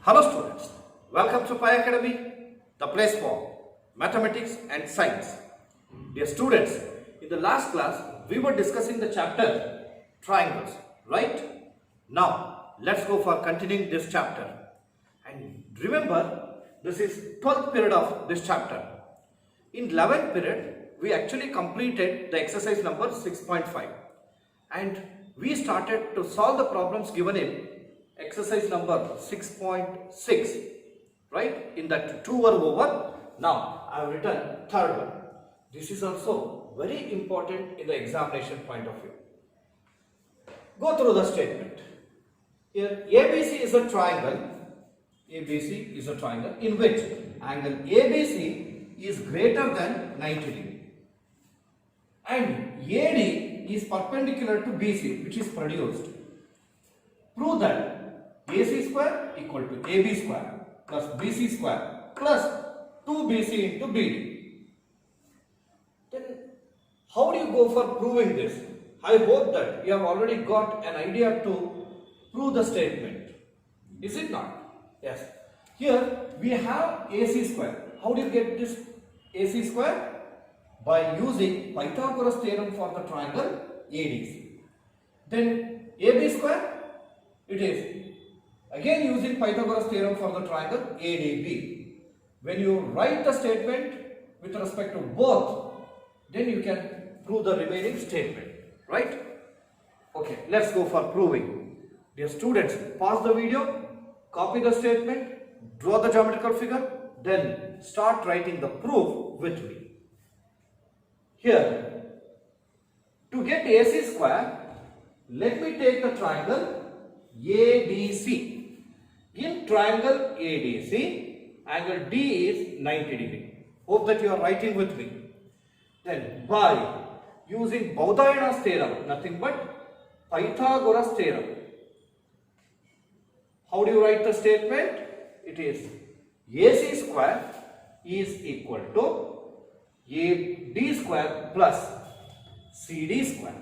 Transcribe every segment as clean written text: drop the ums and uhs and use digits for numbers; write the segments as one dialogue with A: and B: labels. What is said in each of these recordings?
A: Hello students, welcome to Pi Academy, the place for mathematics and science. Dear students, in the last class we were discussing the chapter triangles, right? Now let's go for continuing this chapter. And remember, this is 12th period of this chapter. In 11th period, we actually completed the exercise number 6.5 and we started to solve the problems given in exercise number 6.6, right? In that two were over. Now I have written third one. This is also very important in the examination point of view. Go through the statement. Here ABC is a triangle. ABC is a triangle in which angle ABC is greater than 90 degree and AD is perpendicular to BC, which is produced. Prove that AC square equal to AB square plus BC square plus 2BC into BD. Then how do you go for proving this? I hope that you have already got an idea to prove the statement. Is it not? Yes. Here we have AC square. How do you get this AC square? By using Pythagoras theorem for the triangle ADC. Then AB square, it is again using Pythagoras theorem for the triangle ADB. When you write the statement with respect to both, then you can prove the remaining statement, right? Okay, let's go for proving. Dear students, pause the video, copy the statement, draw the geometrical figure, then start writing the proof with me. Here, to get AC square, let me take the triangle ADC. In triangle ADC, angle D is 90 degree. Hope that you are writing with me. Then by using Baudhaina's theorem, nothing but Pythagoras theorem. How do you write the statement? It is AC square is equal to AD square plus CD square.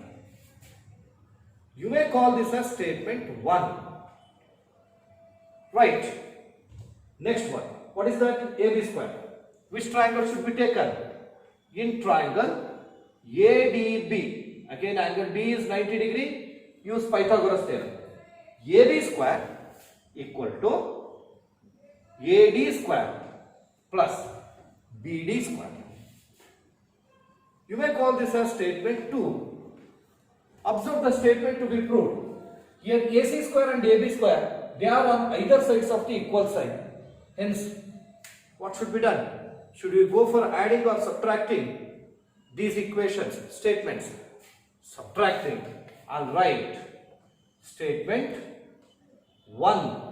A: You may call this as statement 1. Right. Next one. What is that? AB square. Which triangle should be taken? In triangle ADB. Again angle D is 90 degree. Use Pythagoras theorem. AB square equal to AD square plus BD square. You may call this as statement 2. Observe the statement to be proved. Here AC square and AB square, they are on either sides of the equal sign. Hence, what should be done? Should we go for adding or subtracting these equations, statements? Subtracting. I'll write statement 1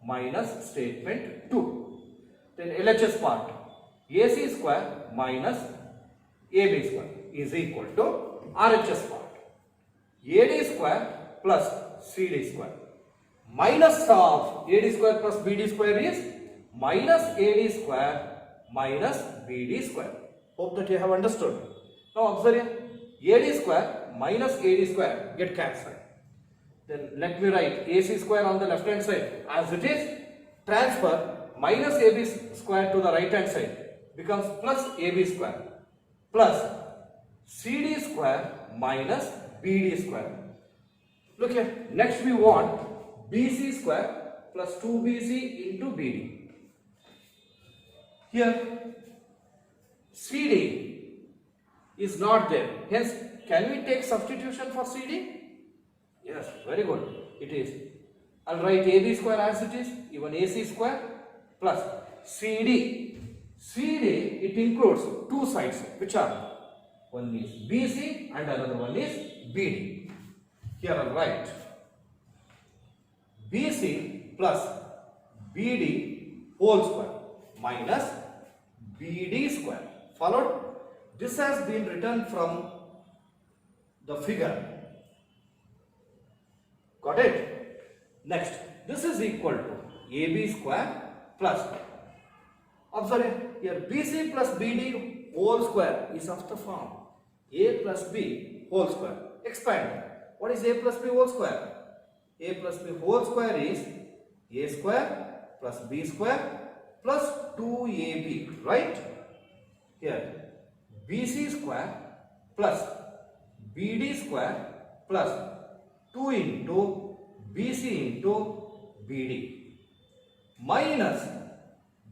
A: minus statement 2. Then LHS part. AC square minus AB square is equal to RHS part. AD square plus CD square. Minus of AD square plus BD square is minus AD square minus BD square. Hope that you have understood. Now observe here. AD square minus AD square get cancelled. Then let me write AC square on the left hand side as it is. Transfer minus AB square to the right hand side becomes plus AB square plus CD square minus BD square. Look here. Next we want BC square plus 2BC into BD. Here CD is not there. Hence, can we take substitution for CD? Yes, very good. It is. I'll write AB square as it is, even AC square plus CD. CD, it includes two sides, which are one is BC and another one is BD. Here I'll write BC plus BD whole square minus BD square. Followed? This has been written from the figure. Got it? Next, this is equal to AB square plus, observe here, BC plus BD whole square is of the form A plus B whole square. Expand. What is A plus B whole square? A plus B whole square is A square plus b square plus 2ab, right? Here bc square plus bd square plus 2 into bc into bd minus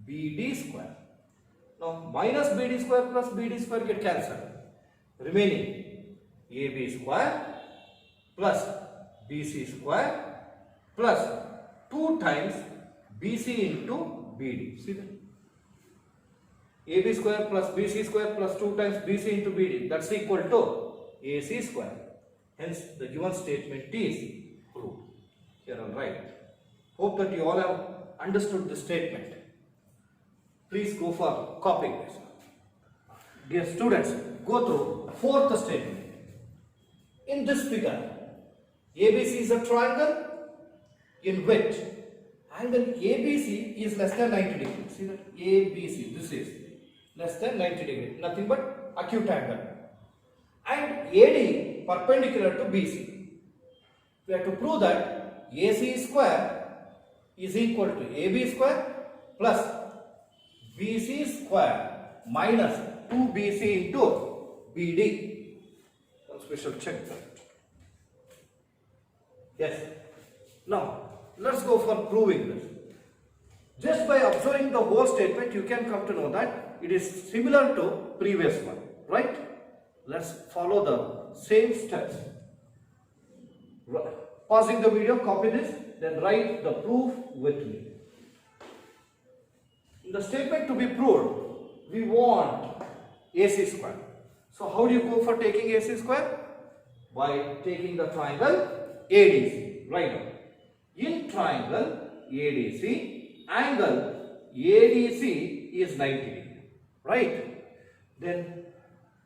A: bd square. Now minus bd square plus bd square get cancelled. Remaining ab square plus bc square plus 2 times bc into bd. See that? ab square plus bc square plus 2 times bc into bd, that's equal to ac square. Hence the given statement is proved. Here on right. Hope that you all have understood this statement. Please go for copying this. Dear students, go through fourth statement. In this figure, ABC is a triangle in which angle ABC is less than 90 degrees. See that? ABC, this is less than 90 degrees, nothing but acute angle. And AD perpendicular to BC. We have to prove that AC square is equal to AB square plus BC square minus 2BC into BD. Once we shall check that. Yes. Now, let's go for proving this. Just by observing the whole statement, you can come to know that it is similar to previous one, right? Let's follow the same steps. Pausing the video, copy this, then write the proof with me. In the statement to be proved, we want AC square. So how do you go for taking AC square? By taking the triangle ADC. Right now. In triangle ADC, angle ADC is 90 degree. Right? Then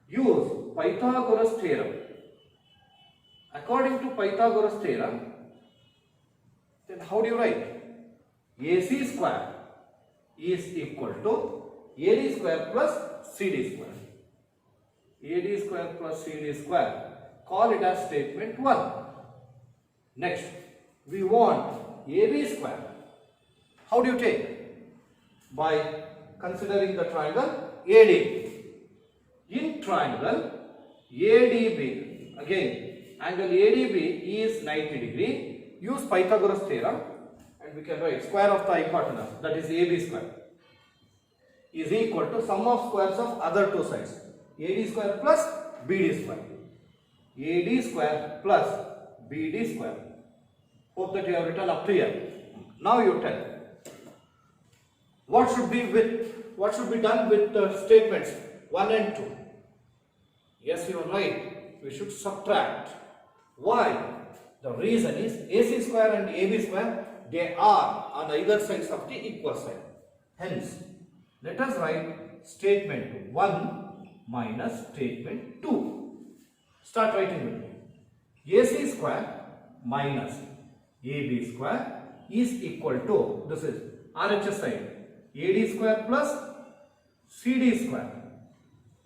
A: use Pythagoras theorem. According to Pythagoras theorem, then how do you write? AC square is equal to AD square plus CD square. AD square plus CD square. Call it as statement 1. Next, we want AB square. How do you take? By considering the triangle AD. In triangle ADB, again, angle ADB is 90 degree. Use Pythagoras theorem and we can write square of the hypotenuse, that is AB square, is equal to sum of squares of other two sides. AD square plus BD square. AD square plus BD square. Hope that you have written up to here. Now you tell. What should be done with the statements 1 and 2? Yes, you are right. We should subtract. Why? The reason is AC square and AB square, they are on either sides of the equal side. Hence, let us write statement 1 minus statement 2. Start writing with me. AC square minus AB square is equal to, this is RHS side, AD square plus CD square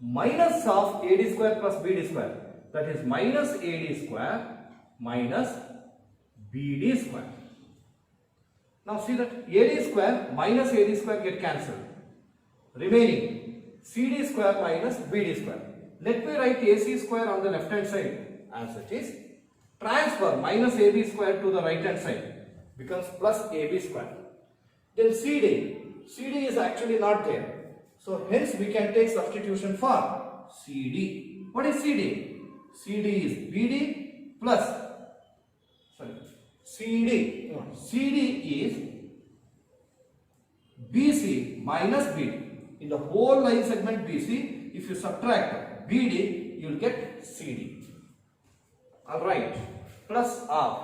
A: minus of AD square plus BD square, that is minus AD square minus BD square. Now see that AD square minus AD square get cancelled. Remaining CD square minus BD square. Let me write AC square on the left hand side as it is. Transfer minus AB square to the right hand side becomes plus AB square. Then CD is actually not there. So hence we can take substitution for CD. What is CD? CD is BD plus, CD is BC minus BD. In the whole line segment BC, if you subtract BD, you will get CD. Alright, plus of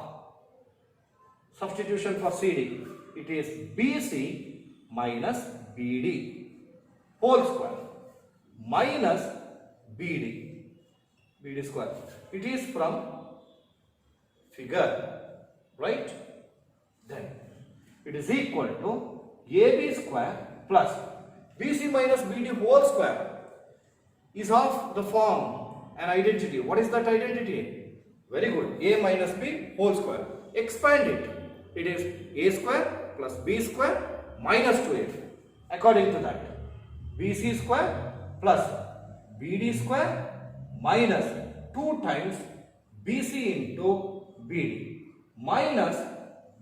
A: substitution for CD, it is BC minus BD whole square minus BD square. It is from figure, right? Then it is equal to AB square plus BC minus BD whole square is of the form an identity. What is that identity? Very good. A minus B whole square. Expand it. It is A square plus B square minus 2ab. According to that, BC square plus BD square minus 2 times BC into BD minus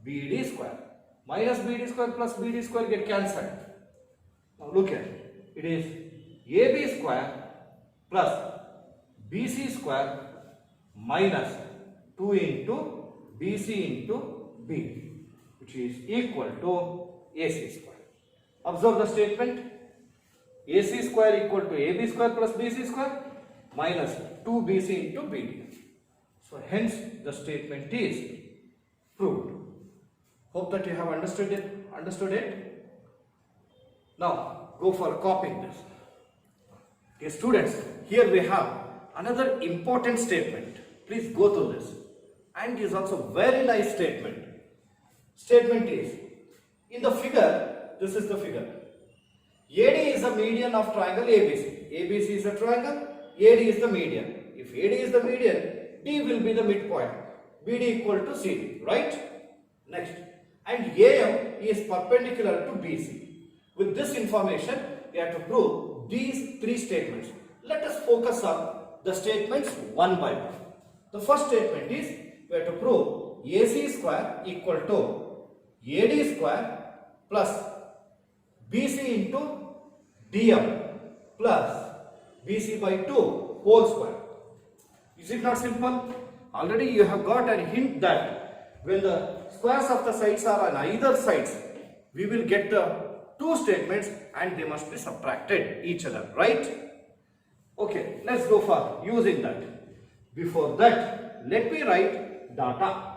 A: BD square. Minus BD square plus BD square get cancelled. Now look at it. It is AB square plus BC square minus 2 into BC into BD, which is equal to AC square. Observe the statement. AC square equal to AB square plus BC square minus 2BC into BD. So hence the statement is proved. Hope that you have understood it. Now go for copying this. Okay, students, here we have another important statement. Please go through this. And it is also very nice statement. Statement is, in the figure, this is the figure. AD is the median of triangle ABC. ABC is a triangle, AD is the median. If AD is the median, D will be the midpoint. BD equal to CD, right? Next. And AM is perpendicular to BC. With this information, we have to prove these three statements. Let us focus on the statements one by one. The first statement is, we have to prove AC square equal to AD square plus BC into DM plus BC by 2 whole square. Is it not simple? Already you have got a hint that when the squares of the sides are on either sides, we will get the two statements and they must be subtracted each other, right? Okay, let's go for using that. Before that, let me write data.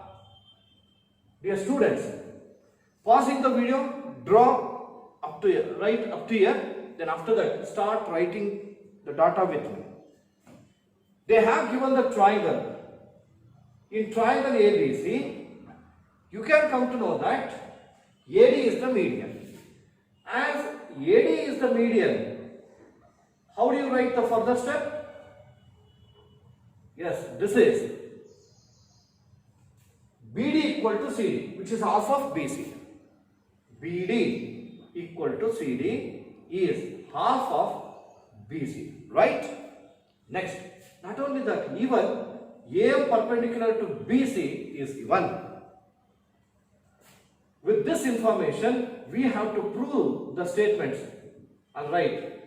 A: Dear students, pausing the video, draw up to here, right up to here. Then after that, start writing the data with me. They have given the triangle. In triangle ABC, you can come to know that AD is the median. As AD is the median, how do you write the further step? Yes, this is BD equal to CD, which is half of BC. BD equal to CD is half of BC, right? Next, not only that, even AM perpendicular to BC is given. With this information, we have to prove the statements. I'll write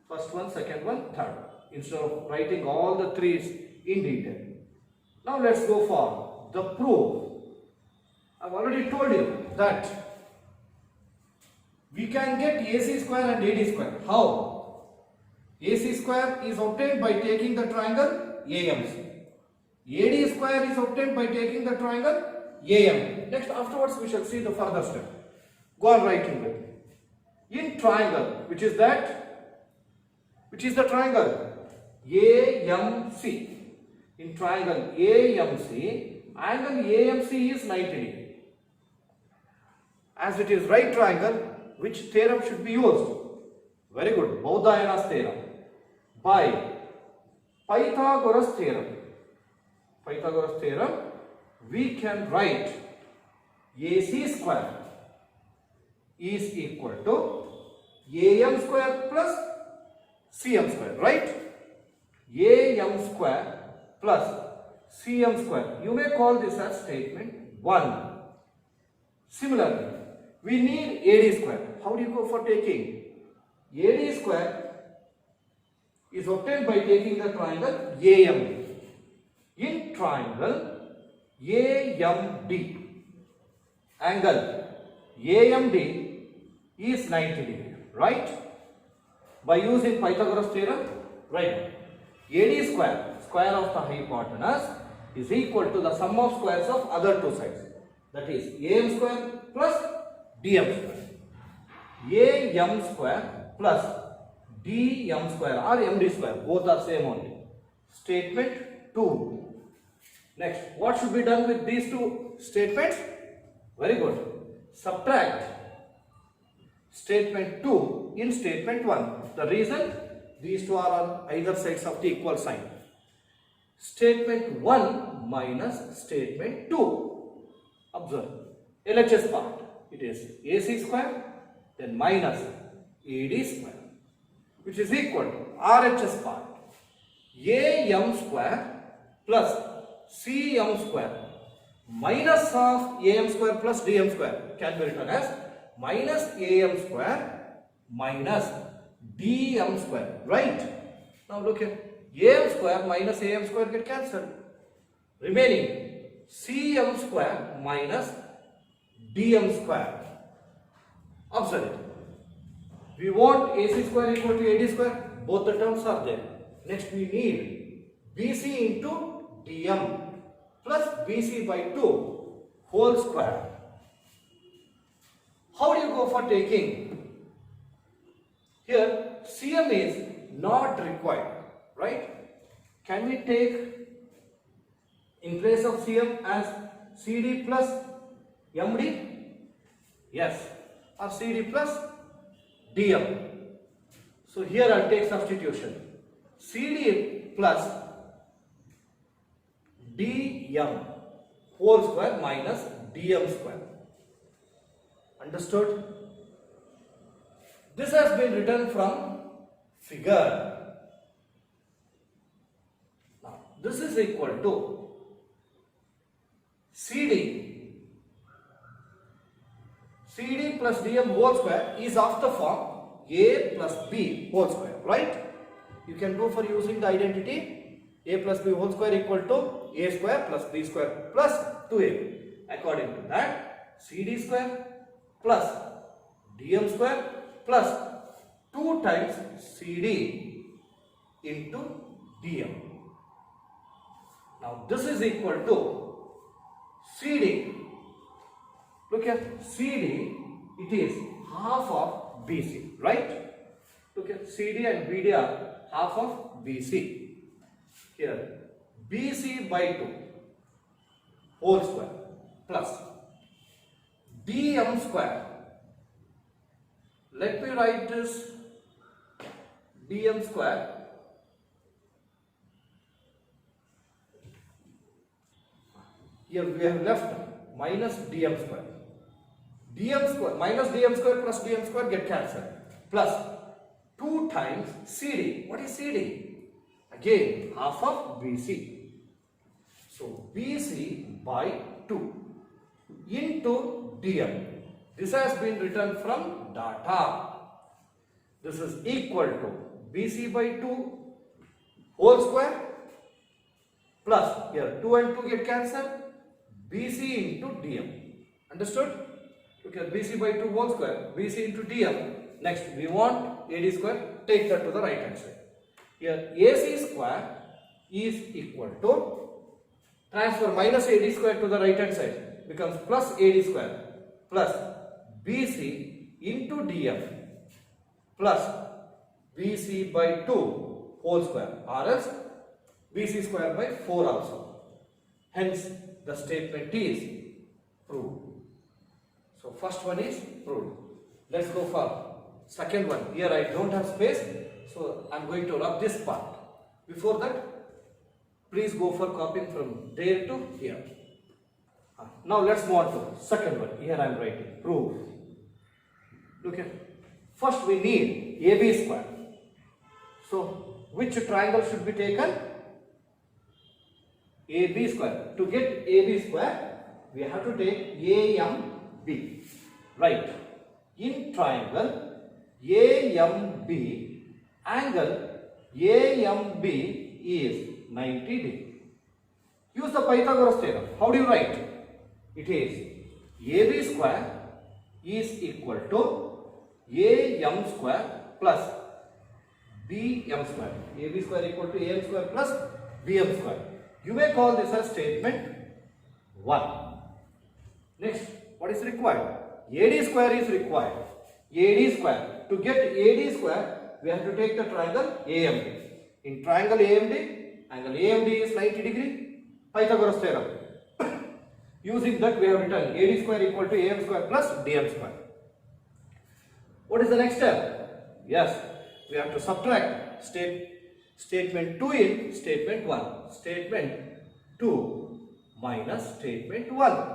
A: first one, second one, third, instead of writing all the threes in detail. Now let's go for the proof. I've already told you that we can get AC square and AD square. How? AC square is obtained by taking the triangle AMC. AD square is obtained by taking the triangle AM. Next, afterwards we shall see the further step. Go on writing it. In triangle, which is that? Which is the triangle? AMC. In triangle AMC, angle AMC is 90 degree. As it is right triangle, which theorem should be used? Very good, Baudhayan's theorem. By Pythagoras theorem. Pythagoras theorem, we can write AC square is equal to AM square plus CM square, right? AM square plus CM square. You may call this as statement 1. Similarly, we need AD square. How do you go for taking? AD square is obtained by taking the triangle AM. In triangle AMD, angle AMD is 90 degree, right? By using Pythagoras theorem, right? AD square, square of the hypotenuse, is equal to the sum of squares of other two sides. That is AM square plus DM square. AM square plus DM square or MD square, both are same only. Statement 2. Next, what should be done with these two statements? Very good. Subtract statement 2 in statement 1. The reason? These two are on either sides of the equal sign. Statement 1 minus statement 2. Observe. LHS part. It is AC square then minus AD square, which is equal to RHS part AM square plus CM square minus of AM square plus DM square can be written as minus AM square minus DM square, right? Now look here, AM square minus AM square get cancelled, remaining CM square minus DM square. Observe it. We want AC square equal to AD square. Both the terms are there. Next we need BC into DM plus BC by 2 whole square. How do you go for taking? Here CM is not required, right? Can we take in place of CM as CD plus MD? Yes. Or CD plus DM. So here I'll take substitution. CD plus DM whole square minus DM square. Understood? This has been written from figure. Now this is equal to CD plus DM whole square is of the form A plus B whole square, right? You can go for using the identity A plus B whole square equal to A square plus B square plus 2AB. According to that, CD square plus DM square plus 2 times CD into DM. Now this is equal to CD. Look at CD, it is half of BC, right? Look at CD and BD are half of BC. Here, BC by 2 whole square plus DM square. Let me write this DM square here we have left minus DM square. DM square minus DM square plus DM square get cancelled plus 2 times CD. What is CD? Again half of BC. So BC by 2 into DM. This has been written from data. This is equal to BC by 2 whole square plus here 2 and 2 get cancelled, BC into DM. Understood? Look at BC by 2 whole square, BC into DM. Next we want AD square, take that to the right hand side. Here AC square is equal to, transfer minus AD square to the right hand side, becomes plus AD square plus BC into DM plus BC by 2 whole square, or else BC square by 4 also. Hence the statement is proved. So first one is proved. Let's go for second one. Here I don't have space, so I am going to rub this part. Before that, please go for copying from there to here. Now let's move on to second one. Here I am writing proof. Look at, first we need AB square. So which triangle should be taken? AB square. To get AB square, we have to take AMB. Right. In triangle AMB, angle AMB is 90 degree. Use the Pythagoras theorem. How do you write? It is AB square is equal to AM square plus BM square. AB square equal to AM square plus BM square. You may call this as statement 1. Next, what is required? AD square is required. AD square. To get AD square, we have to take the triangle AMD. In triangle AMD, angle AMD is 90 degree. Pythagoras theorem. Using that, we have written AD square equal to AM square plus DM square. What is the next step? Yes, we have to subtract statement 2 in statement 1. Statement 2 minus statement 1.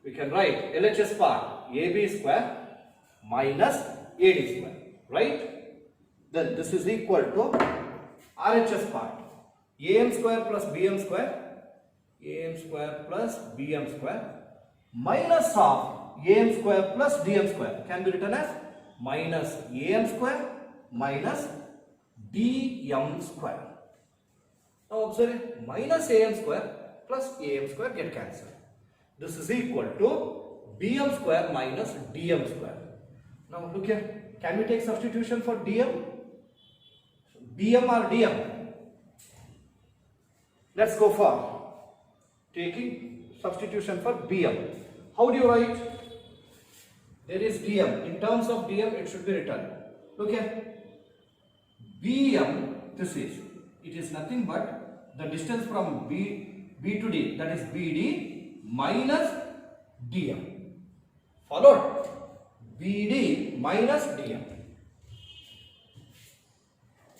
A: We can write LHS part AB square minus AD square, right? Then this is equal to RHS part. AM square plus BM square, AM square plus BM square minus of AM square plus DM square can be written as minus AM square minus DM square. Now observe it, minus AM square plus AM square get cancelled. This is equal to BM square minus DM square. Now look here, can we take substitution for DM? BM or DM? Let's go for taking substitution for BM. How do you write? There is DM. In terms of DM, it should be written. Look here. BM, this is, it is nothing but the distance from B to D, that is BD minus DM. Followed? BD minus DM.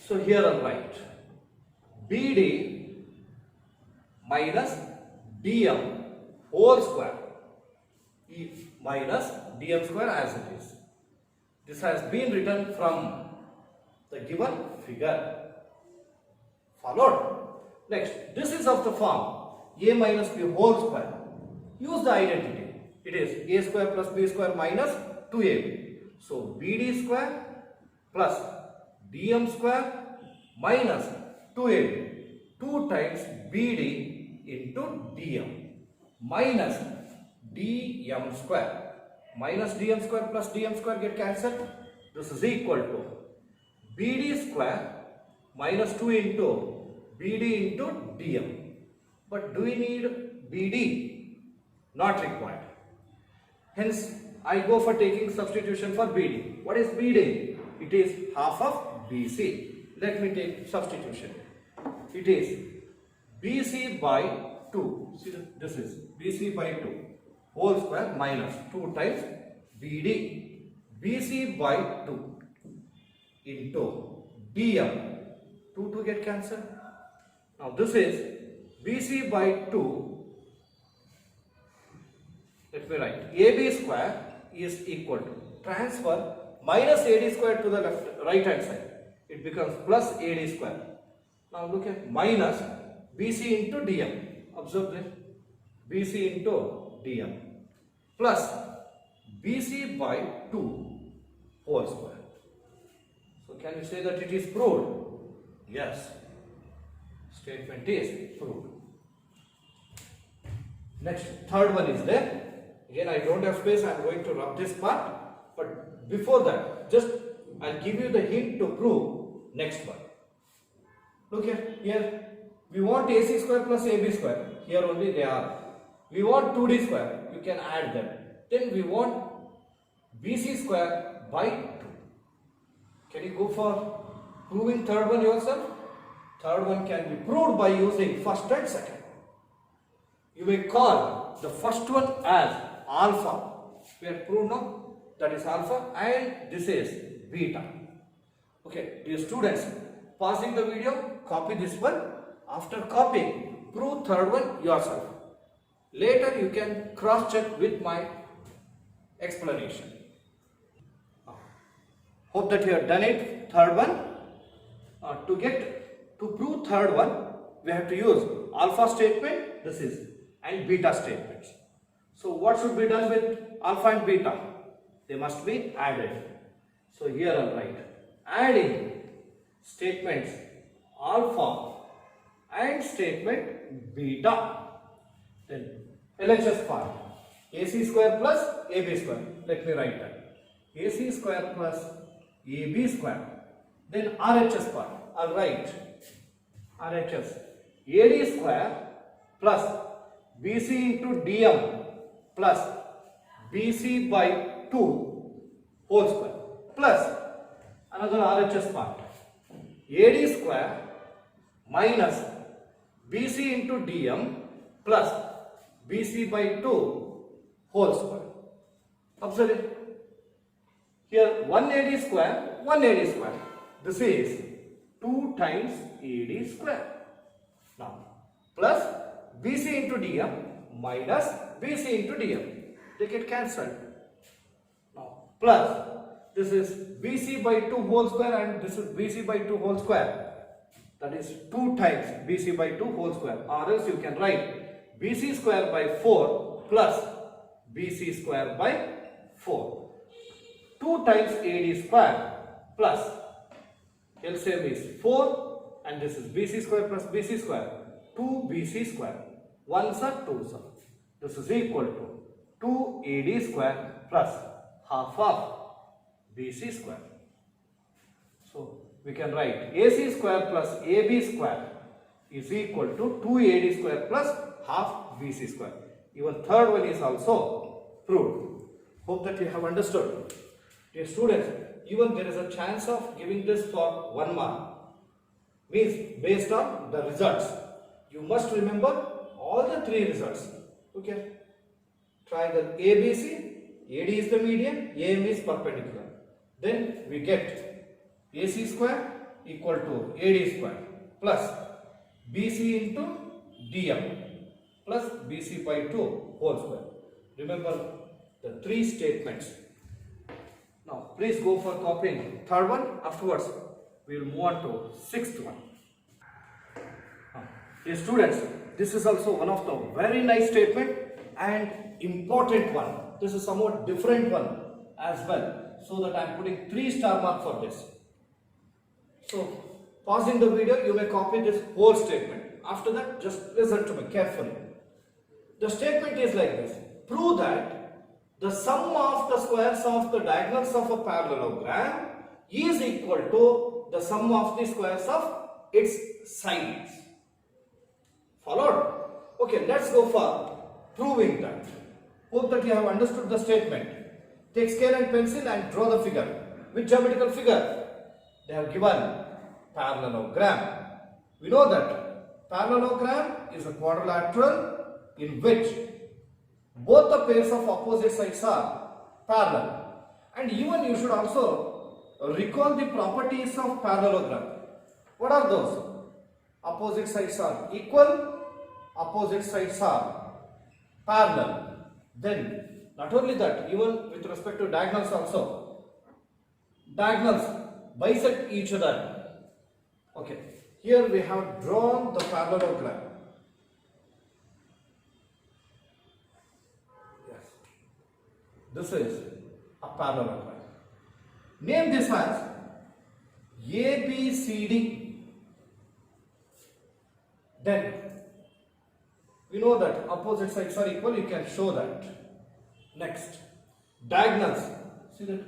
A: So here I write BD minus DM whole square minus DM square as it is. This has been written from the given figure. Followed? Next, this is of the form A minus B whole square. Use the identity. It is A square plus B square minus 2AB. So BD square plus DM square minus 2AB. 2 times BD into DM minus DM square. Minus DM square plus DM square get cancelled. This is equal to BD square minus 2 into BD into DM. But do we need BD? Not required. Hence, I go for taking substitution for BD. What is BD? It is half of BC. Let me take substitution. It is BC by 2. See, this is BC by 2 whole square minus 2 times BD. BC by 2 into DM. 2 get cancelled. Now this is BC by 2. Let me write AB square is equal to transfer minus AD square to the right hand side. It becomes plus AD square. Now look at minus BC into DM. Observe this. BC into DM plus BC by 2 whole square. So can you say that it is proved? Yes. Statement is proved. Next, third one is there. Again, I don't have space. I am going to rub this part. But before that, just I'll give you the hint to prove next one. Look here. Here we want AC square plus AB square. Here only they are. We want 2D square. You can add them. Then we want BC square by 2. Can you go for proving third one yourself? Third one can be proved by using first and second. You may call the first one as alpha. We have proved now that is alpha and this is beta. Okay, dear students, pausing the video, copy this one. After copying, prove third one yourself. Later you can cross check with my explanation. Hope that you have done it. Third one. To prove third one, we have to use alpha statement, this is, and beta statements. So what should be done with alpha and beta? They must be added. So here I write adding statements alpha and statement beta. Then LHS part, AC square plus AB square. Let me write that. AC square plus AB square. Then RHS part, I'll write RHS AD square plus BC into DM plus BC by 2 whole square plus another RHS part AD square minus BC into DM plus BC by 2 whole square. Observe it. Here 1 AD square, 1 AD square. This is 2 times AD square. Now plus BC into DM minus BC into DM. They get cancelled. Now plus This is BC by 2 whole square and this is BC by 2 whole square. That is 2 times BC by 2 whole square, or else you can write BC square by 4 plus BC square by 4. 2 times AD square plus LCM is 4 and this is BC square plus BC square, 2 BC square. 1s are 2s are. This is equal to 2 AD square plus half of BC square. So we can write AC square plus AB square is equal to 2 AD square plus half BC square. Even third one is also proved. Hope that you have understood. Dear students, even there is a chance of giving this for 1 mark. Means based on the results. You must remember all the 3 results. Okay. Triangle ABC, AD is the median, AM is perpendicular. Then we get AC square equal to AD square plus BC into DM plus BC by 2 whole square. Remember the 3 statements. Now please go for copying third one. Afterwards we will move on to sixth one. Dear students, this is also one of the very nice statement and important one. This is somewhat different one as well. So that I am putting 3 star mark for this. So pausing the video, you may copy this whole statement. After that, just listen to me carefully. The statement is like this. Prove that the sum of the squares of the diagonals of a parallelogram is equal to the sum of the squares of its sides. Followed? Okay, let's go for proving that. Hope that you have understood the statement. Take scale and pencil and draw the figure. Which geometrical figure? They have given parallelogram. We know that parallelogram is a quadrilateral in which both the pairs of opposite sides are parallel. And even you should also recall the properties of parallelogram. What are those? Opposite sides are equal, opposite sides are parallel. Then not only that, even with respect to diagonals also, diagonals bisect each other. Okay, here we have drawn the parallelogram. Yes, this is a parallelogram. Name this as ABCD. Then we know that opposite sides are equal, you can show that. Next, diagonals. See that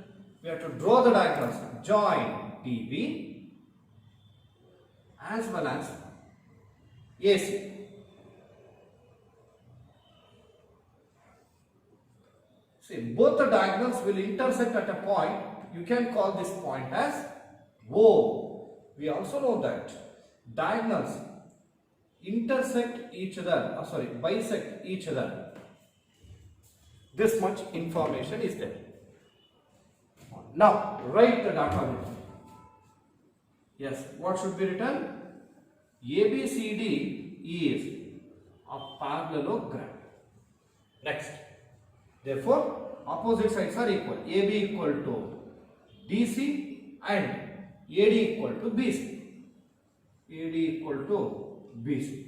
A: we have to draw the diagonals. Join DB as well as AC. See, both the diagonals will intersect at a point. You can call this point as O. We also know that diagonals intersect each other, bisect each other. This much information is there. Now, write the data. Yes, what should be written? ABCD is a parallelogram. Next, therefore, opposite sides are equal. AB equal to DC and AD equal to BC. AD equal to BC.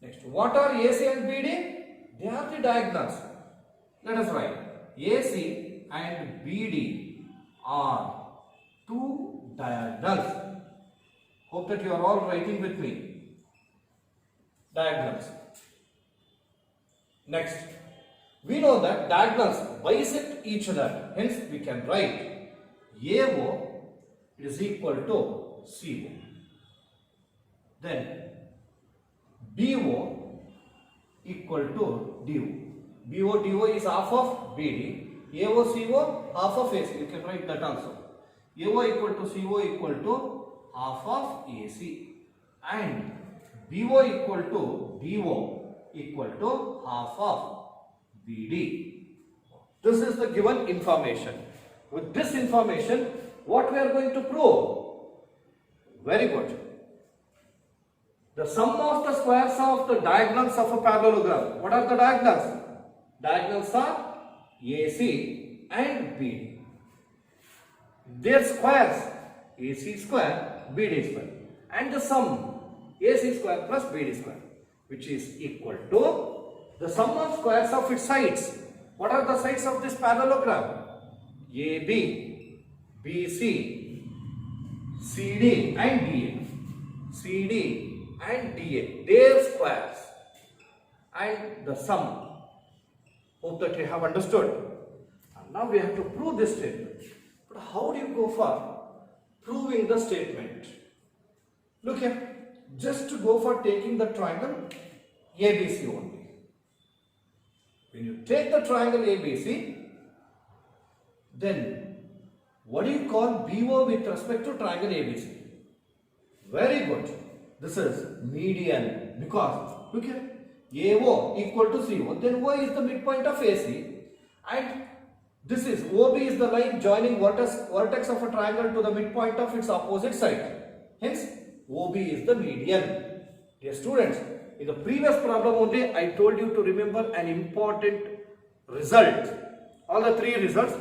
A: Next, what are AC and BD? They are the diagonals. Let us write AC and BD are 2 diagonals. Hope that you are all writing with me. Diagonals. Next, we know that diagonals bisect each other. Hence, we can write AO is equal to CO. Then, BO equal to DO. BO DO is half of BD. AO CO half of AC. You can write that also. AO equal to CO equal to half of AC. And BO equal to DO equal to half of BD. This is the given information. With this information, what we are going to prove? Very good. The sum of the squares of the diagonals of a parallelogram. What are the diagonals? Diagonals are AC and BD. their squares AC square BD square and the sum AC square plus BD square, which is equal to the sum of squares of its sides. What are the sides of this parallelogram? AB, BC, CD and DA. CD and DA, their squares and the sum. Hope that you have understood. And now we have to prove this statement. But how do you go for proving the statement? Look here, just to go for taking the triangle ABC only. When you take the triangle ABC, then what do you call BO with respect to triangle ABC? Very good. This is median because look here, AO equal to CO. Then O is the midpoint of AC and this is OB is the line joining vertex of a triangle to the midpoint of its opposite side. Hence, OB is the median. Dear students, in the previous problem only I told you to remember an important result. All the three results.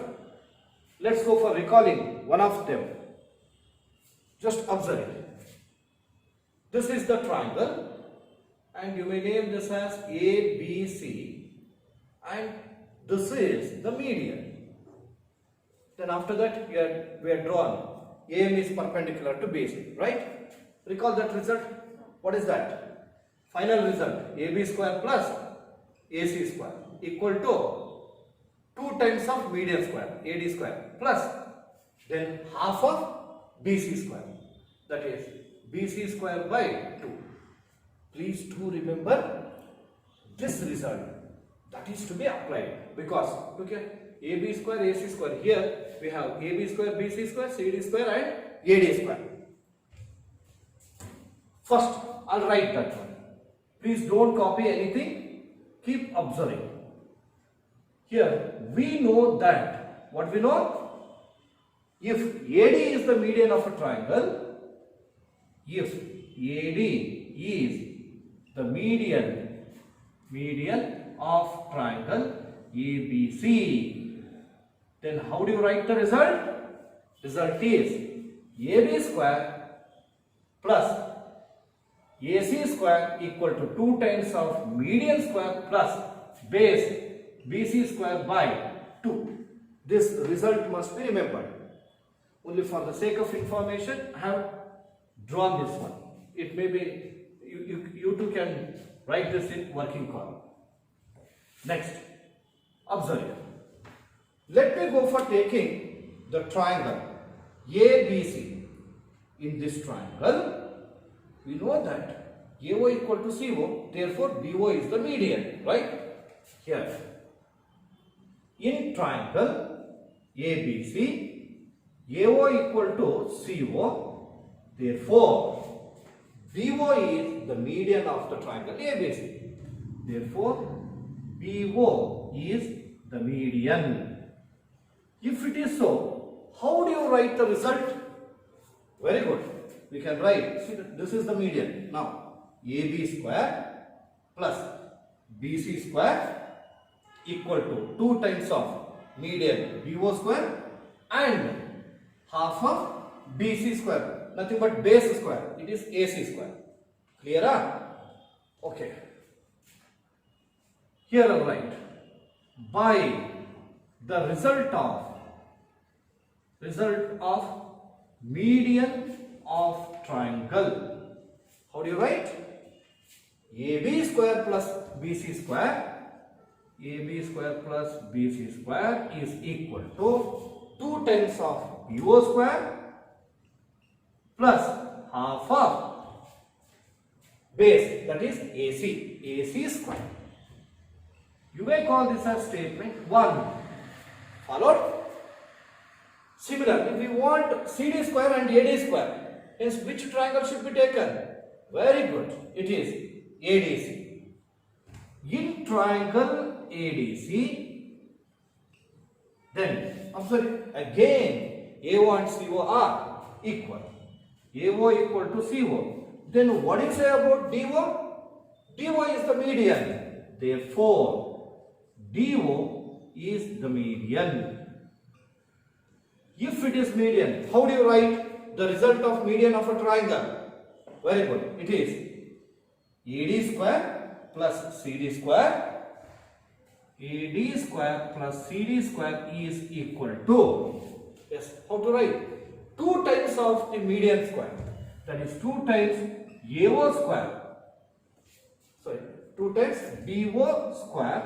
A: Let's go for recalling one of them. Just observe it. This is the triangle and you may name this as ABC and this is the median. Then after that we are drawn. AM is perpendicular to BC, right? Recall that result. What is that? Final result AB square plus AC square equal to 2 times of median square AD square plus then half of BC square, that is BC square by 2. Please do remember this result that is to be applied because look at AB square AC square. Here we have AB square BC square CD square and AD square. First I'll write that one. Please don't copy anything, keep observing. Here we know that, what we know? If AD is the median of a triangle, if AD is the median of triangle ABC, then how do you write the result? Result is AB square plus AC square equal to 2 times of median square plus base BC square by 2. This result must be remembered. Only for the sake of information, I have drawn this one. It may be, you too can write this in working column. Next, observe. Let me go for taking the triangle ABC. In this triangle, we know that AO equal to CO, therefore BO is the median, right? Here. In triangle ABC, AO equal to CO, therefore BO is the median of the triangle ABC. Therefore, BO is the median. If it is so, how do you write the result? Very good. We can write, see, this is the median. Now, AB square plus BC square equal to 2 times of median BO square and half of BC square. Nothing but base square. It is AC square. Clear? Okay. Here I will write by the result of median of triangle. How do you write? AB square plus BC square. AB square plus BC square is equal to 2 times of BO square plus half of base, that is AC square. You may call this as statement 1. Followed? Similarly, we want CD square and AD square. Hence, which triangle should be taken? Very good. It is ADC. In triangle ADC, then observe again AO and CO are equal. AO equal to CO. Then what do you say about DO? DO is the median. Therefore, DO is the median. If it is median, how do you write the result of median of a triangle? Very good. It is AD square plus CD square. AD square plus CD square is equal to, yes, how to write? 2 times of the median square. That is 2 times AO square. Sorry, 2 times BO square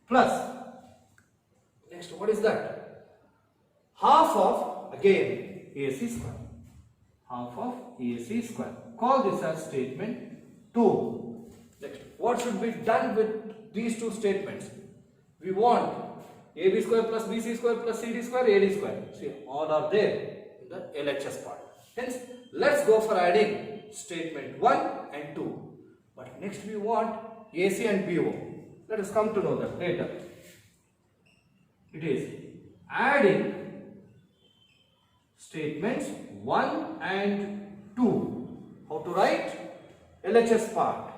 A: plus, next what is that? Half of, again, AC square. Half of AC square. Call this as statement 2. Next, what should be done with these 2 statements? We want AB square plus BC square plus CD square, AD square. See, all are there in the LHS part. Hence, let's go for adding statement 1 and 2. But next we want AC and BO. Let us come to know that later. It is adding statements 1 and 2. How to write? LHS part.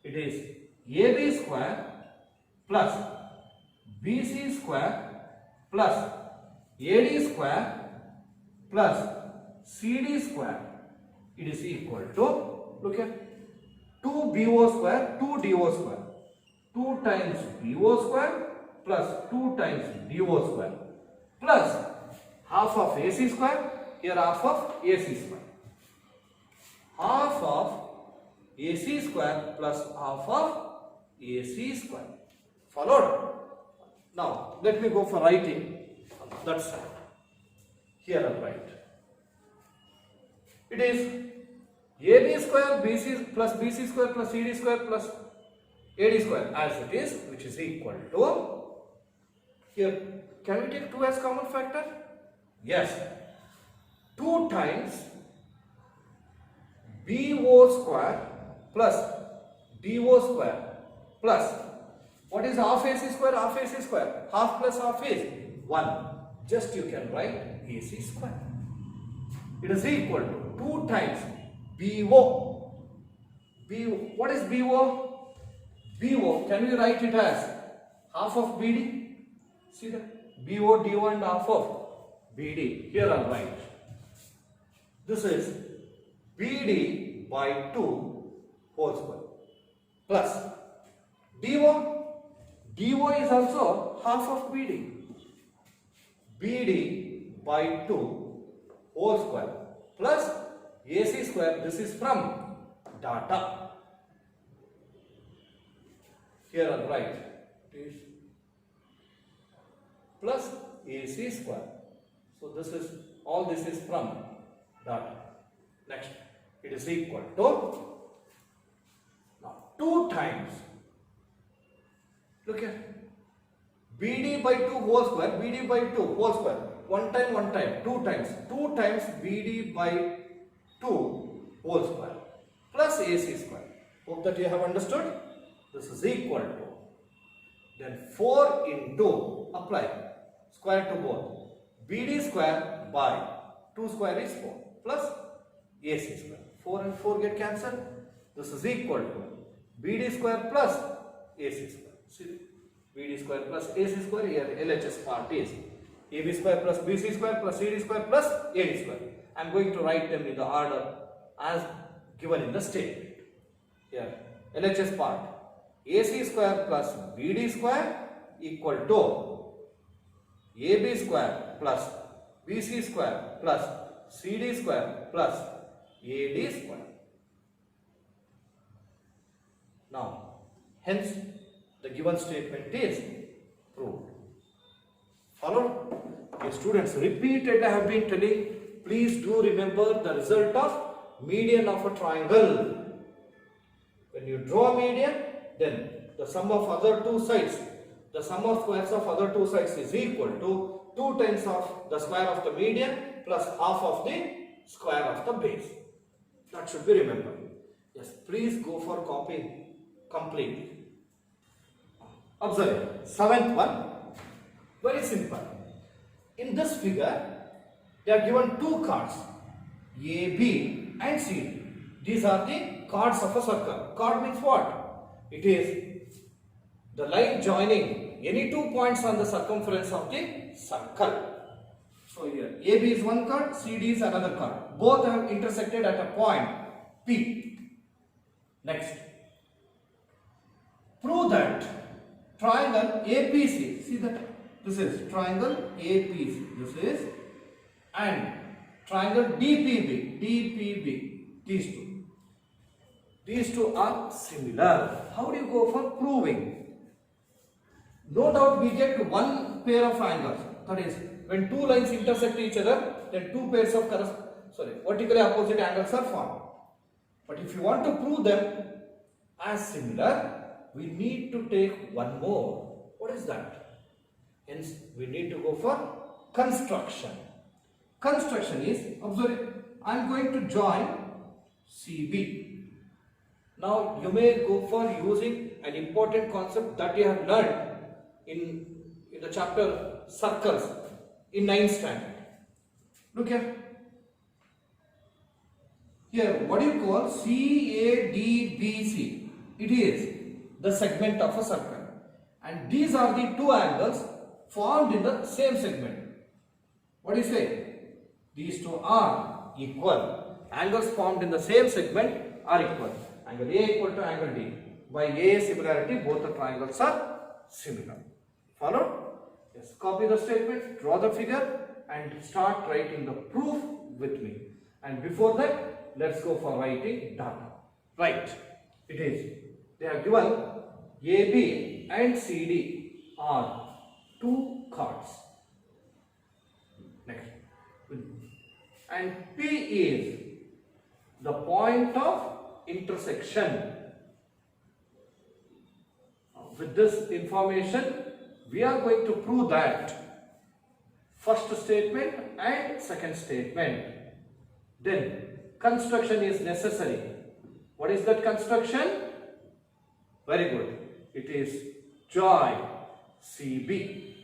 A: It is AB square plus BC square plus AD square plus CD square. It is equal to, look here, 2 BO square, 2 DO square. 2 times BO square plus 2 times DO square plus half of AC square, here half of AC square. Half of AC square plus half of AC square. Followed? Now, let me go for writing on that side. Here I'll write. It is AB square BC plus BC square plus CD square plus AD square as it is, which is equal to, here, can we take 2 as common factor? Yes. 2 times BO square plus DO square plus, what is half AC square? Half AC square. Half plus half is 1. Just you can write AC square. It is equal to 2 times BO. BO. What is BO? BO, can we write it as half of BD? See that? BO, DO and half of BD. Here I'll write. This is BD by 2 whole square plus DO. DO is also half of BD. BD by 2 whole square plus AC square. This is from data. Here I'll write this plus AC square. So this is, all this is from data. Next, it is equal to, now 2 times, look here, BD by 2 whole square, BD by 2 whole square, 1 time, 2 times, 2 times BD by 2 whole square plus AC square. Hope that you have understood. This is equal to, then 4 into, apply, square to both, BD square by 2 square is 4 plus AC square. 4 and 4 get cancelled. This is equal to BD square plus AC square. See, BD square plus AC square, here LHS part is AB square plus BC square plus CD square plus AD square. I am going to write them in the order as given in the statement. Here, LHS part, AC square plus BD square equal to AB square plus BC square plus CD square plus AD square. Now, hence the given statement is proved. Followed? Your students, repeatedly I have been telling, please do remember the result of median of a triangle. When you draw a median, then the sum of other 2 sides, the sum of squares of other 2 sides is equal to 2 times of the square of the median plus half of the square of the base. That should be remembered. Yes, please go for copying complete. Observe, 7th one, very simple. In this figure, they are given 2 cards, A, B and C. These are the cards of a circle. Card means what? It is the line joining any 2 points on the circumference of the circle. So here AB is one chord, CD is another chord. Both have intersected at a point P. Next, prove that triangle APC, see that this is triangle APC, this is, and triangle DPB, these two are similar. How do you go for proving? No doubt we get one pair of angles, that is, when two lines intersect each other, then two pairs of vertically opposite angles are formed. But if you want to prove them as similar, we need to take one more. What is that? Hence, we need to go for construction. Construction is, observe, I am going to join CB. Now, you may go for using an important concept that you have learned in the chapter circles in 9th standard. Look here. Here, what do you call CADBC? It is the segment of a circle. And these are the two angles formed in the same segment. What do you say? These two are equal. Angles formed in the same segment are equal. Angle A equal to angle D. By A similarity, both the triangles are similar. Followed? Yes. Copy the statement, draw the figure, and start writing the proof with me. And before that, let's go for writing done. Right. It is. They are given AB and CD are two chords. Next. And P is the point of intersection. With this information, we are going to prove that first statement and second statement. Then construction is necessary. What is that construction? Very good. It is join CB.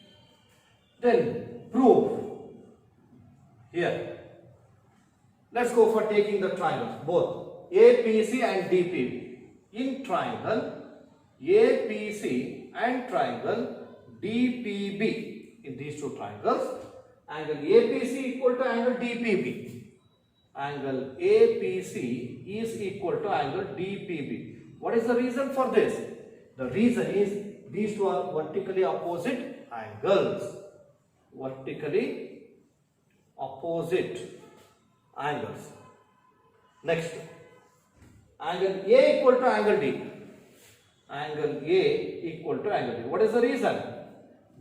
A: Then prove. Here. Let's go for taking the triangles, both APC and DPB. In triangle APC and triangle DPB, in these two triangles, angle APC equal to angle DPB. Angle APC is equal to angle DPB. What is the reason for this? The reason is these two are vertically opposite angles. Vertically opposite angles. Next, angle A equal to angle D. Angle A equal to angle D. What is the reason?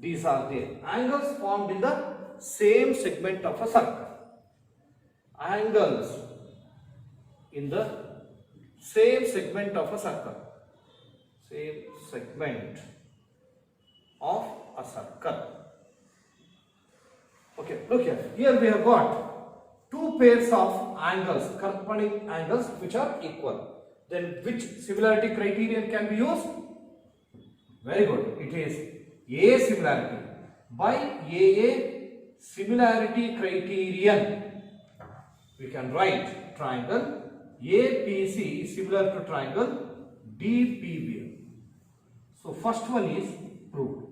A: These are the angles formed in the same segment of a circle. Angles in the same segment of a circle. Same segment of a circle. Okay, look here. Here we have got two pairs of angles, corresponding angles which are equal. Then which similarity criterion can be used? Very good. It is A similarity. By AA similarity criterion, we can write triangle APC is similar to triangle DPB. So first one is proved.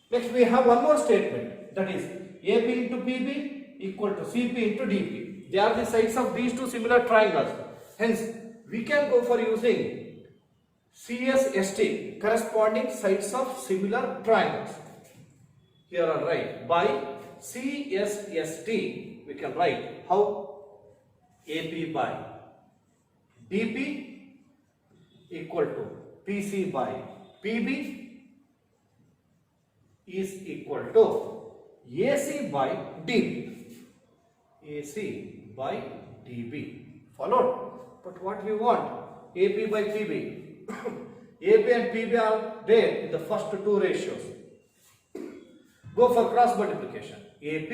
A: Next we have one more statement, that is AP into PB equal to CP into DP. They are the sides of these two similar triangles. Hence we can go for using CSST, corresponding sides of similar triangles. Here are right. By CSST we can write how? AP by DP equal to PC by PB is equal to AC by DB. AC by DB. Followed? But what we want? AP by PB. AP and PB are there in the first two ratios. Go for cross multiplication. AP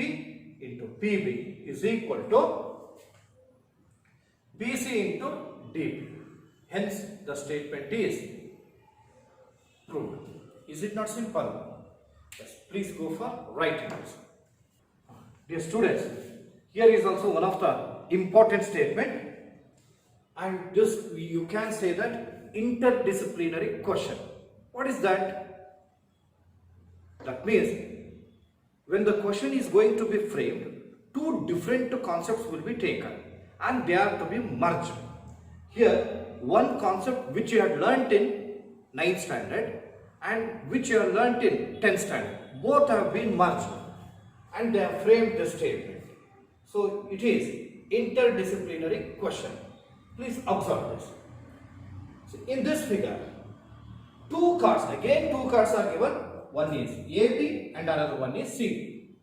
A: into PB is equal to BC into DP. Hence, the statement is proved. Is it not simple? Yes. Please go for writing this. Dear students, here is also one of the important statement, and this you can say that interdisciplinary question. What is that? That means when the question is going to be framed, two different concepts will be taken and they are to be merged. Here, one concept which you had learnt in 9th standard and which you have learnt in 10th standard, both have been merged and they have framed this statement. So it is interdisciplinary question. Please observe this. So in this figure, two cards are given. One is AB and another one is CD.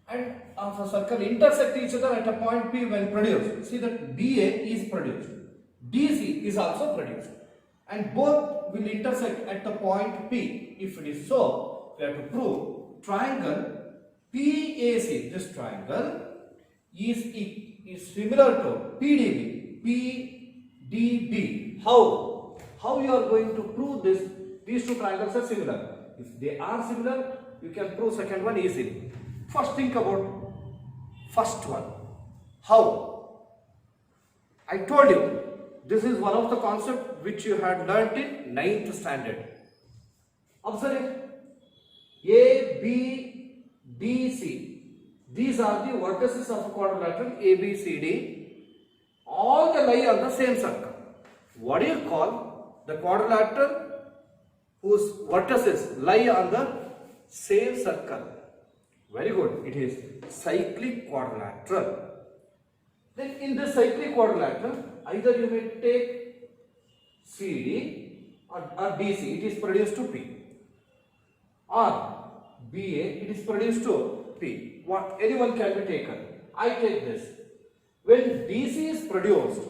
A: And of a circle intersect each other at a point P when produced. See that BA is produced. DC is also produced. And both will intersect at the point P. If it is so, we have to prove triangle PAC, this triangle is similar to PDB. PDB. How you are going to prove this? These two triangles are similar. If they are similar, you can prove second one easily. First think about first one. How? I told you, this is one of the concepts which you had learnt in 9th standard. Observe it. A, B, D, C. These are the vertices of a quadrilateral A, B, C, D. All they lie on the same circle. What do you call the quadrilateral whose vertices lie on the same circle? Very good. It is cyclic quadrilateral. Then in the cyclic quadrilateral, either you may take CD or DC, it is produced to P. Or BA, it is produced to P. What anyone can be taken. I take this. When DC is produced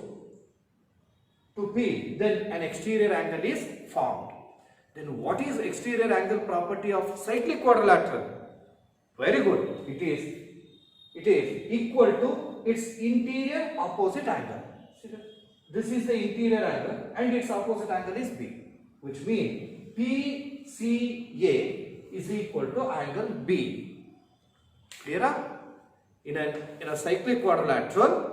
A: to P, then an exterior angle is formed. Then what is exterior angle property of cyclic quadrilateral? Very good. It is equal to its interior opposite angle. See that? This is the interior angle and its opposite angle is B, which means PCA is equal to angle B. Clear? In a cyclic quadrilateral,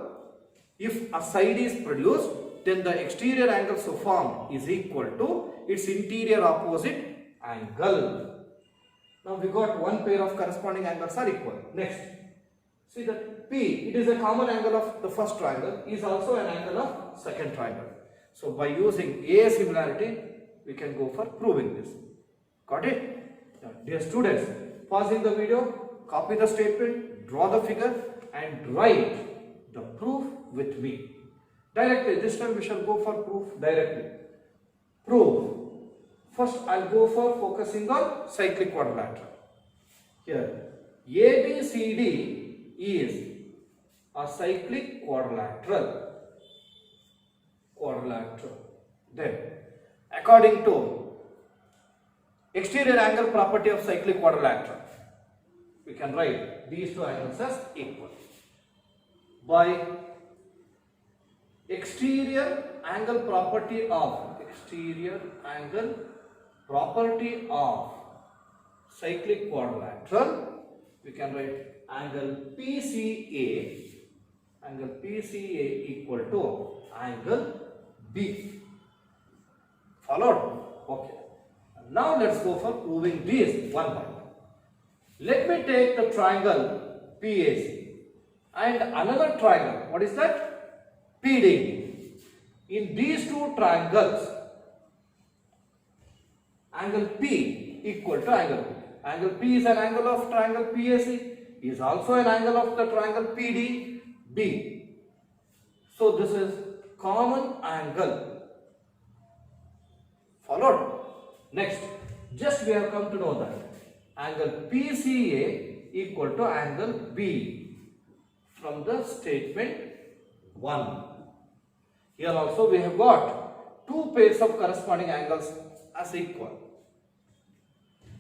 A: if a side is produced, then the exterior angle so formed is equal to its interior opposite angle. Now we got one pair of corresponding angles are equal. Next, see that P, it is a common angle of the first triangle, is also an angle of second triangle. So by using A similarity, we can go for proving this. Got it? Now, dear students, pausing the video, copy the statement, draw the figure and write the proof with me. Directly, this time we shall go for proof directly. Proof. First, I'll go for focusing on cyclic quadrilateral. Here, ABCD is a cyclic quadrilateral. Then, according to exterior angle property of cyclic quadrilateral, we can write these two angles as equal. By exterior angle property of cyclic quadrilateral, we can write angle PCA equal to angle B. Followed? Okay. Now let's go for proving these one by one. Let me take the triangle PAC and another triangle. What is that? PDB. In these two triangles, angle P equal to angle P. Angle P is an angle of triangle PAC, is also an angle of the triangle PDB. So this is common angle. Followed? Next, just we have come to know that angle PCA equal to angle B from the statement 1. Here also we have got two pairs of corresponding angles as equal.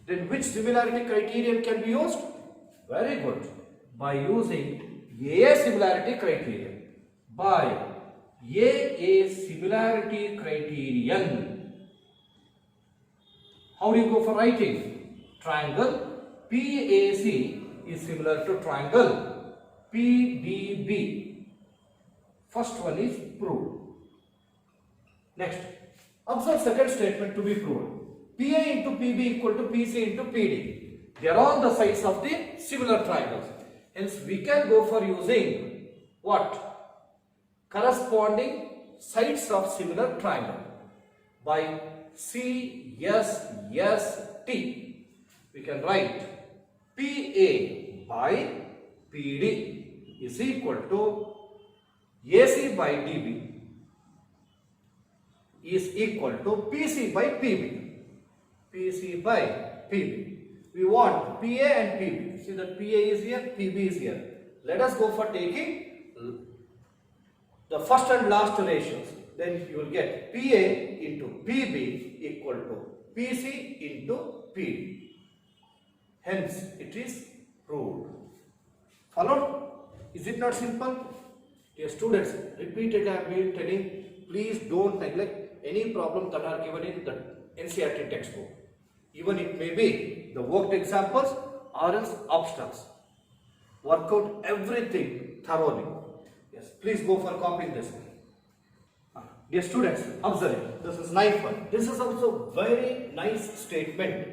A: Then which similarity criterion can be used? Very good. By using AA similarity criterion. By AA similarity criterion. How do you go for writing? Triangle PAC is similar to triangle PDB. First one is proved. Next, observe second statement to be proved. PA into PB equal to PC into PD. They are all the sides of the similar triangles. Hence, we can go for using what? Corresponding sides of similar triangle. By CSST, we can write PA by PD is equal to AC by DB is equal to PC by PB. PC by PB. We want PA and PB. See that PA is here, PB is here. Let us go for taking the first and last ratios. Then you will get PA into PB equal to PC into PD. Hence, it is proved. Followed? Is it not simple? Dear students, repeatedly I have been telling, please don't neglect any problems that are given in the NCERT textbook. Even it may be the worked examples or else abstracts. Work out everything thoroughly. Yes, please go for copying this. Dear students, observe it. This is ninth one. This is also very nice statement.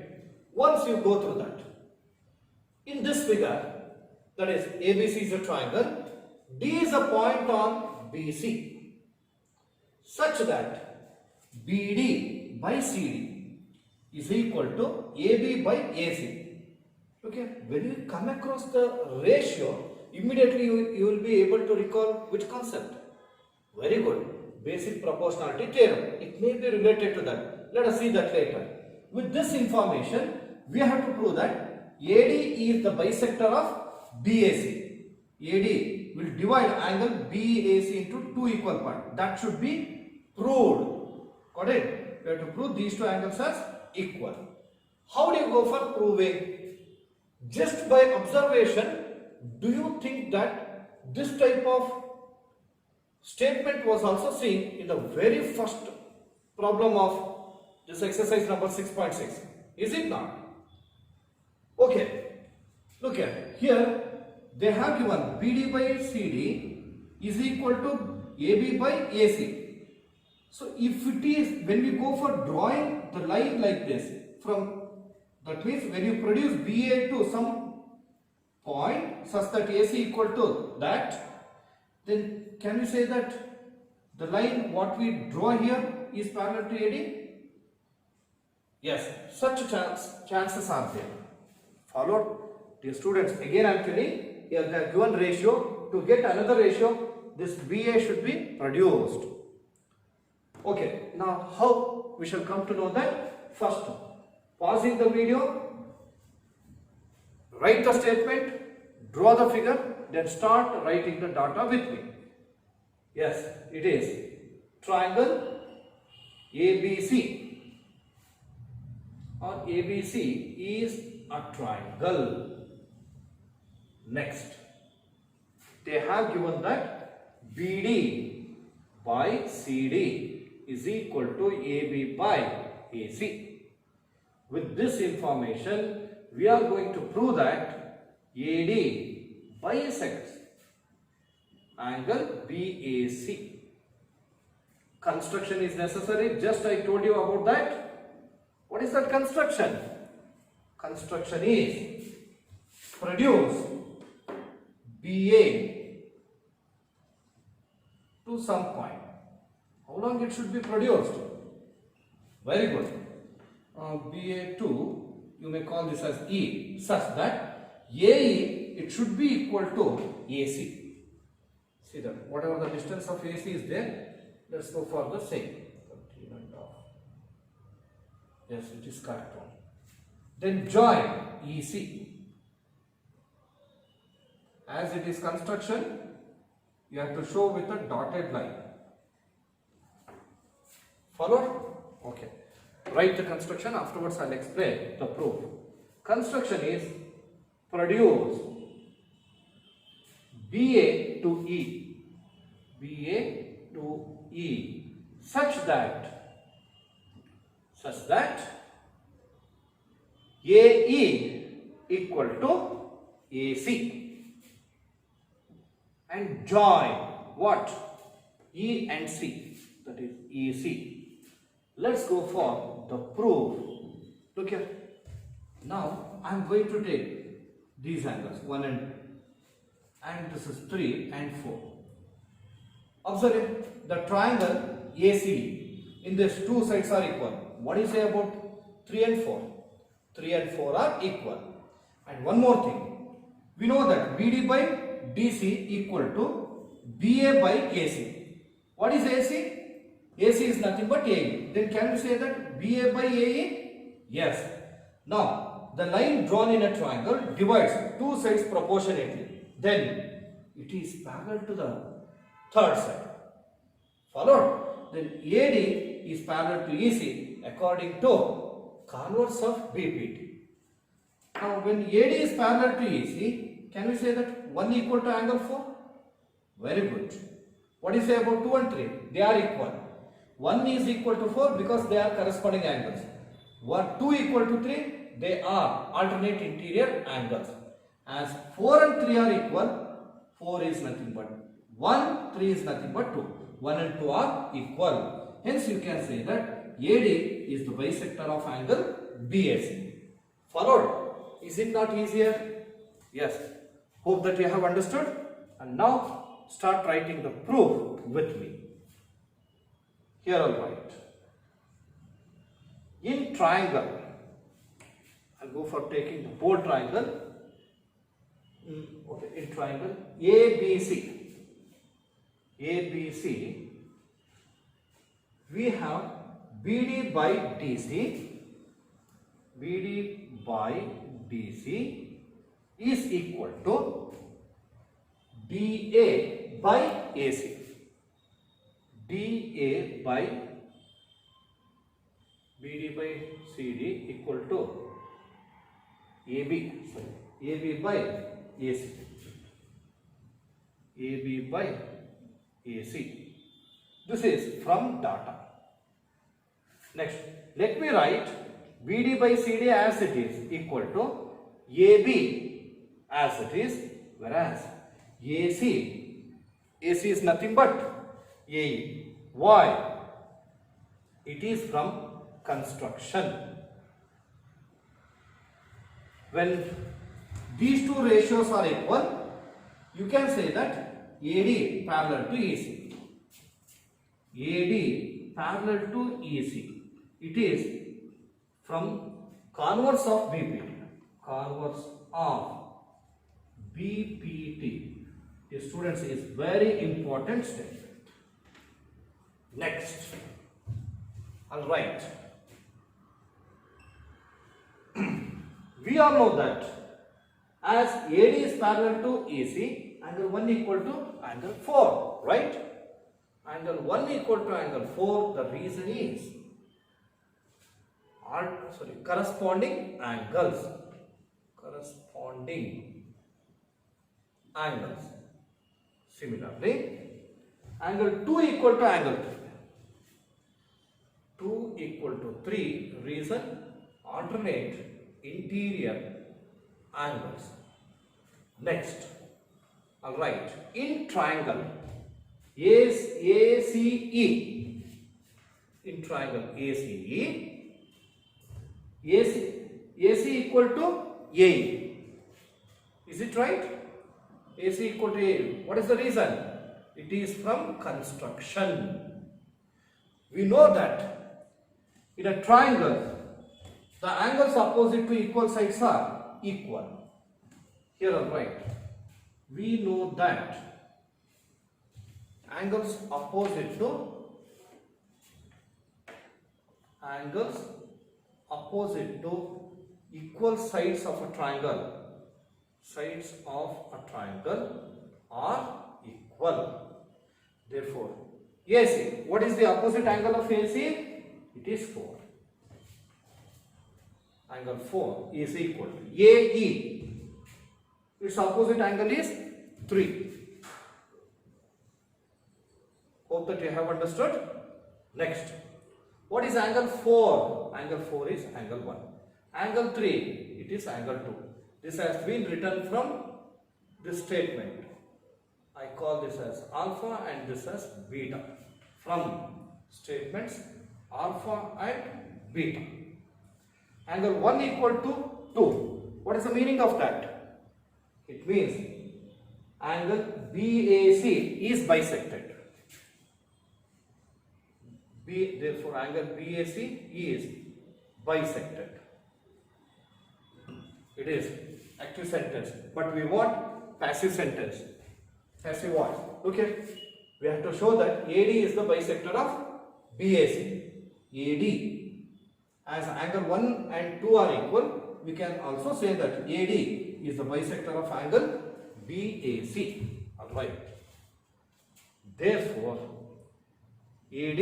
A: Once you go through that. In this figure, that is ABC is a triangle, D is a point on BC, such that BD by CD is equal to AB by AC. Okay, when you come across the ratio, immediately you will be able to recall which concept. Very good. Basic proportionality theorem. It may be related to that. Let us see that later. With this information, we have to prove that AD is the bisector of BAC. AD will divide angle BAC into two equal parts. That should be proved. Got it? We have to prove these two angles as equal. How do you go for proving? Just by observation, do you think that this type of statement was also seen in the very first problem of this exercise number 6.6? Is it not? Okay, look at here. They have given BD by CD is equal to AB by AC. So if it is, when we go for drawing the line like this, from that means when you produce BA to some point such that AC equal to that, then can we say that the line what we draw here is parallel to AD? Yes, such chances are there. Followed? Dear students, again I am telling, here they are given ratio. To get another ratio, this BA should be produced. Okay, now how we shall come to know that? First, pausing the video, write the statement, draw the figure, then start writing the data with me. Yes, it is triangle ABC, or ABC is a triangle. Next, they have given that BD by CD is equal to AB by AC. With this information, we are going to prove that AD bisects angle BAC. Construction is necessary. Just I told you about that. What is that construction? Construction is produce BA to some point. How long it should be produced? Very good. BA2, you may call this as E, such that AE, it should be equal to AC. See that whatever the distance of AC is there, let's go for the same. 13.5. Yes, it is correct one. Then join EC. As it is construction, you have to show with a dotted line. Followed? Okay. Write the construction, afterwards I will explain the proof. Construction is produce BA to E, BA to E, such that AE equal to AC, and join what? E and C, that is EC. Let's go for the proof. Look here. Now I am going to take these angles 1 and this is 3 and 4. Observe the triangle ACE in these two sides are equal. What do you say about 3 and 4? 3 and 4 are equal. And one more thing, we know that BD by DC equal to BA by AC. What is AC? AC is nothing but AE. Then can we say that BA by AE? Yes. Now the line drawn in a triangle divides two sides proportionately. Then it is parallel to the third side. Followed? Then AD is parallel to EC according to converse of BPT. Now when AD is parallel to EC, can we say that 1 equal to angle 4? Very good. What do you say about 2 and 3? They are equal. 1 is equal to 4 because they are corresponding angles. 2 equal to 3, they are alternate interior angles. As 4 and 3 are equal, 4 is nothing but 1, 3 is nothing but 2. 1 and 2 are equal. Hence you can say that AD is the bisector of angle BAC. Followed? Is it not easier? Yes. Hope that you have understood. And now start writing the proof with me. Here I'll write. In triangle, I'll go for taking the bold triangle. Okay, in triangle ABC, we have BD by DC. BD by DC is equal to DA by AC. DA by BD by CD equal to AB by AC. AB by AC. This is from data. Next, let me write BD by CD as it is equal to AB as it is, whereas AC is nothing but AE. Why? It is from construction. When these two ratios are equal, you can say that AD parallel to EC. AD parallel to EC. It is from converse of BPT. Converse of BPT. The students is very important statement. Next, I'll write. We all know that as AD is parallel to EC, angle 1 equal to angle 4, right? Angle 1 equal to angle 4, the reason is corresponding angles. Corresponding angles. Similarly, angle 2 equal to angle 3. 2 equal to 3, reason alternate interior angles. Next, I'll write in triangle ACE. In triangle ACE, AC equal to AE. Is it right? AC equal to AE. What is the reason? It is from construction. We know that in a triangle, the angles opposite to equal sides are equal. Here I'll write. We know that angles opposite to equal sides of a triangle. Sides of a triangle are equal. Therefore, AC. What is the opposite angle of AC? It is 4. Angle 4 is equal to AE. Its opposite angle is 3. Hope that you have understood. Next, what is angle 4? Angle 4 is angle 1. Angle 3, it is angle 2. This has been written from this statement. I call this as alpha and this as beta. From statements alpha and beta. Angle 1 equal to 2. What is the meaning of that? It means angle BAC is bisected. Therefore, angle BAC is bisected. It is active sentence, but we want passive sentence. Passive what? Okay, we have to show that AD is the bisector of BAC. AD, as angle 1 and 2 are equal, we can also say that AD is the bisector of angle BAC. Alright. Therefore, AD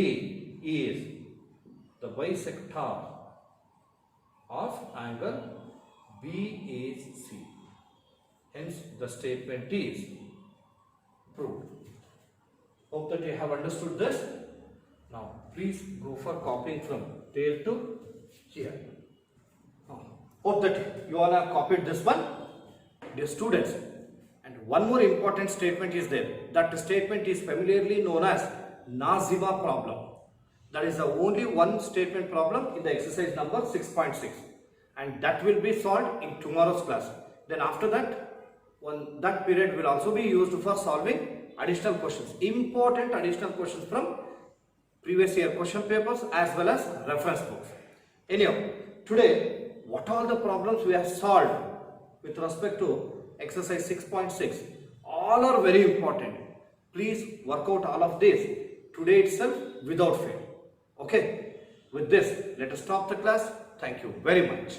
A: is the bisector of angle BAC. Hence, the statement is proved. Hope that you have understood this. Now, please go for copying from there to here. Hope that you all have copied this one, dear students. And one more important statement is there. That statement is familiarly known as Nazima problem. That is the only one statement problem in the exercise number 6.6, and that will be solved in tomorrow's class. Then after that, that period will also be used for solving additional questions, important additional questions from previous year question papers as well as reference books. Anyhow, today what all the problems we have solved with respect to exercise 6.6, all are very important. Please work out all of this today itself without fail. Okay, with this let us stop the class. Thank you very much.